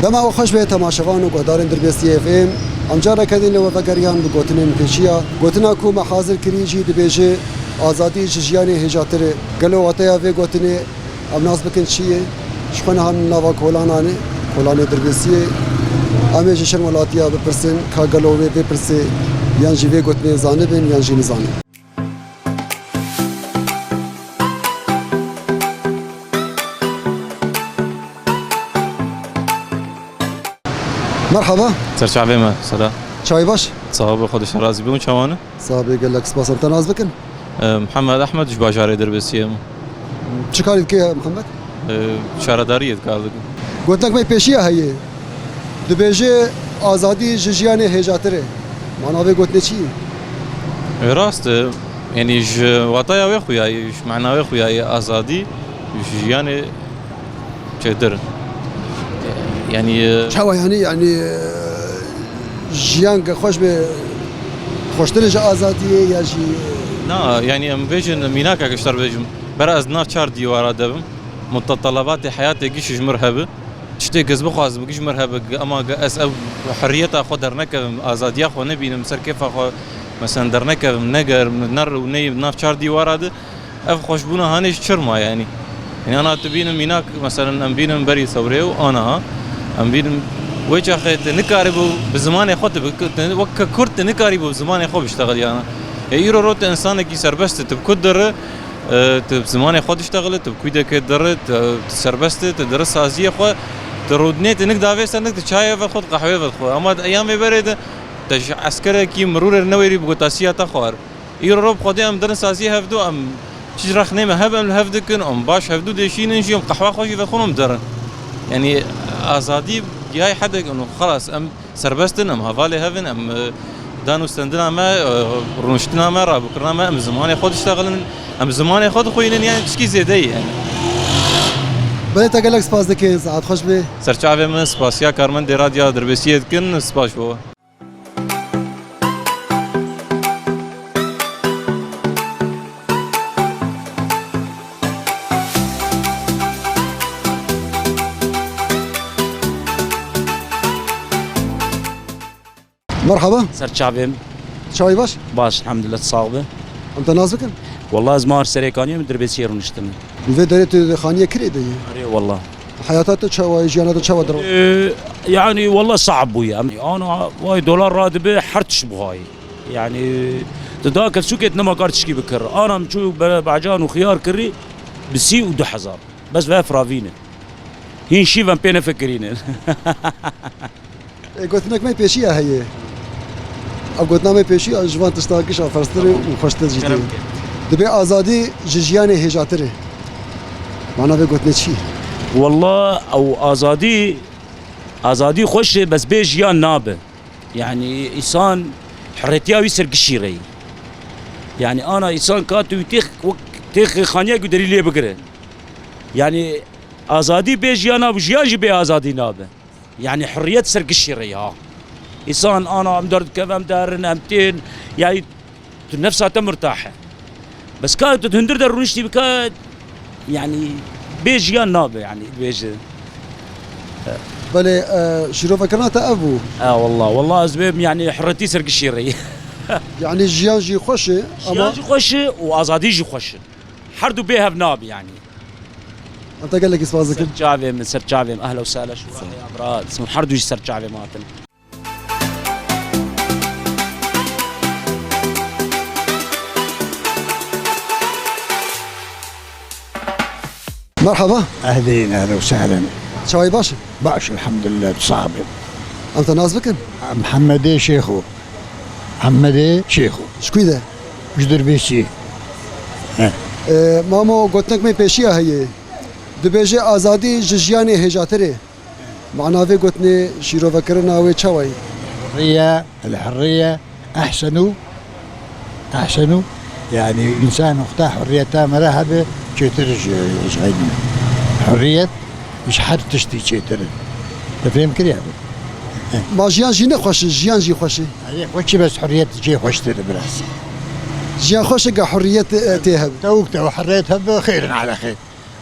دما وخش به تماشاوان و گهدارن دربستی اف ام امجار کدین لو فگریان بگوتنن پیشیا گوتنا کو محاضر کریجی دبیجه آزادی جیانی هجاتر گلو واتیا و گوتنه ام ناس بکن چیه شخنا هم نوا کولانانه کولانه دربستی امی جشن ولاتیا بپرسن کا گلو و بپرسه یان جوی گوتنه زانبن یان جی نزانه مرحبا سرچاوی ما صدا چای باش صاحب خودش راضی بمون چوانه صاحب قال لك سپاس تناز بکن محمد احمد اش باجاره دربسیه چه کاری که محمد شهرداری کار قلت لك ما پیشیه هیه دبیجه آزادی جیانی هجاتره معناوی گوتنه چی راست يعني وطايا ويخويا معناه ويخويا ازادي يعني چدر يعني چاوا يعني جيان خوش به خوشترج آزادیه یا جی نا يعني ام فيجن ميناكا كشتر فيجن براز ناف چار ديوارا دبم متطلبات حياتي گيش مرهبه شتي گز بخواز بگيش مرهبه اما اس حريته خودر نك ازاديه خو نبينم سر كيف خو مثلا درنك نجر نر وني ناف چار ديوارا ده اف خوشبونه هانش چرما يعني انا تبين ميناك مثلا ام بينم بري ثوري وانا ام بينم ويش اخذت نكاربو بزمان خود وك كرت نكاربو بزمان خو بيشتغل يعني يرو روت انسان كي سربست تبكدر بزمان خود اشتغلت بكيده كدر سربست تدرس سازيه خو ترودنيت انك دافيس انك تشاي خود قهوه خو اما ايام بريد تج عسكر كي مرور نويري بغوتاسيا تخور يرو روب خدي ام درس سازيه هفدو ام تجرخ نيمه هبم هفدكن ام باش هفدو ديشين نجيم قهوه خوش يفخونم درن يعني ازادي جاي حدا انه خلاص ام سربستن ام هفالي هفن ام دانو استندنا ما رونشتنا ما رابكرنا ما ام زمان خود اشتغلن ام زمان خود خوين يعني تشكي زيدي يعني بدأت قال لك سپاس دكين ساعات خوش به سرچاوي من سپاسيا كارمن دي راديو دربسيت كن سپاس بو مرحبا سرچاویم چای باش باش الحمد لله تصاوبه ام تناز بکن والله زمار سريكاني من دربسي رونشتم و دارت خانیه کری دی اري والله حياتات چوا جيانات چوا درو يعني والله صعب ويا انا واي دولار راتبه حرتش بهاي يعني تداكل سوكت نما قارتش كي بكر انا مشو بعجان وخيار كري بسي ودو حزار بس بقى فرافينه هين شيفان بينا فكرين قلت لك ما پیشیه هیه او قلت ما پیشی جوان تستاکش افرستری و خوشتر جدی دبی آزادی جیانی هجاتره معناه قلت چی والله او ازادي خوش بس بيجيان نابه يعني انسان حريتيا ويسر قشيري يعني انا انسان كاتو تيخ خانيه قدري لي بقره يعني ازادي بيجيانا وجياجي بي ازادي نابه يعني حريه سر قشيري ها انسان انا مدرد كيف مدارن امتين يعني نفسها مرتاحه بس كانت تهندر درونشتي بكاد يعني بيجيان نابه يعني بيجي بله شروع فكرنا تأبو والله أزبيب يعني حرتي سرق الشيري يعني جيان جي خوشه جيان جي خوشه وأزادي جي خوشه حردو بيها بناب يعني أنت قال لك اسمه ذكر سرجافي من سرجافي أهلا وسهلا شو يا براد اسمه حردو جي سرجافي ماتن مرحبا أهلين أهلا وسهلا شاي باش باش الحمد لله صعب أنت ناس بكن محمد شيخو محمد شيخو شكوي ده جدر بيشي مامو قلت لك ما پیشیه هیه دبیجه آزادی جیانی هجاتره معناه قلتني شروع فكرنا وي چوي الحرية أحسنوا يعني إنسان اختار حريته مرهبة تشترج يسعدني حرية مش حد تشتي تشترج تفهم كده ما جيان جي نخوش جيان جي خوشي وش بس حرية تجي خوشتر براس جيان خوش كا حرية تهب تو حريتها خير على خير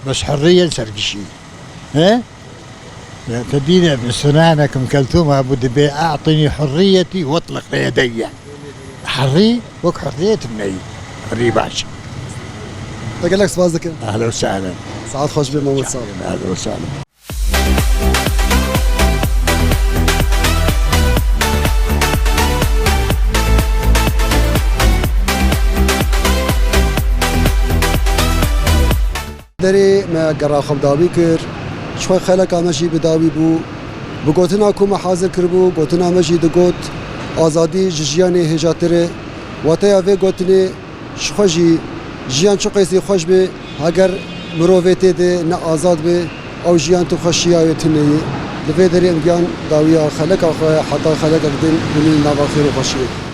بس حرية سرقشي ها تدينا بسنانك مكلثومة أبو دبي أعطني حريتي واطلق يدي. حري وك حرية مني حرية باشا. قال لك سباز ذكر أهلا وسهلا. سعاد خوش بمحمد صالح. أهلا وسهلا. دري ما قرا خب داوي كر شوي خلق ماشي بداوي بو بقوتنا كوما حاضر كربو قوتنا ماشي دقوت آزادي جياني هجاتره واتيا في قوتني شخوجي جيان شو قيسي خوش بي هاگر مروفيتي دي نا آزاد بي او جيان تو خشيا يتني لفي دري امجان داويا خلق حتى خلق اقدين من نابا خير وخشيه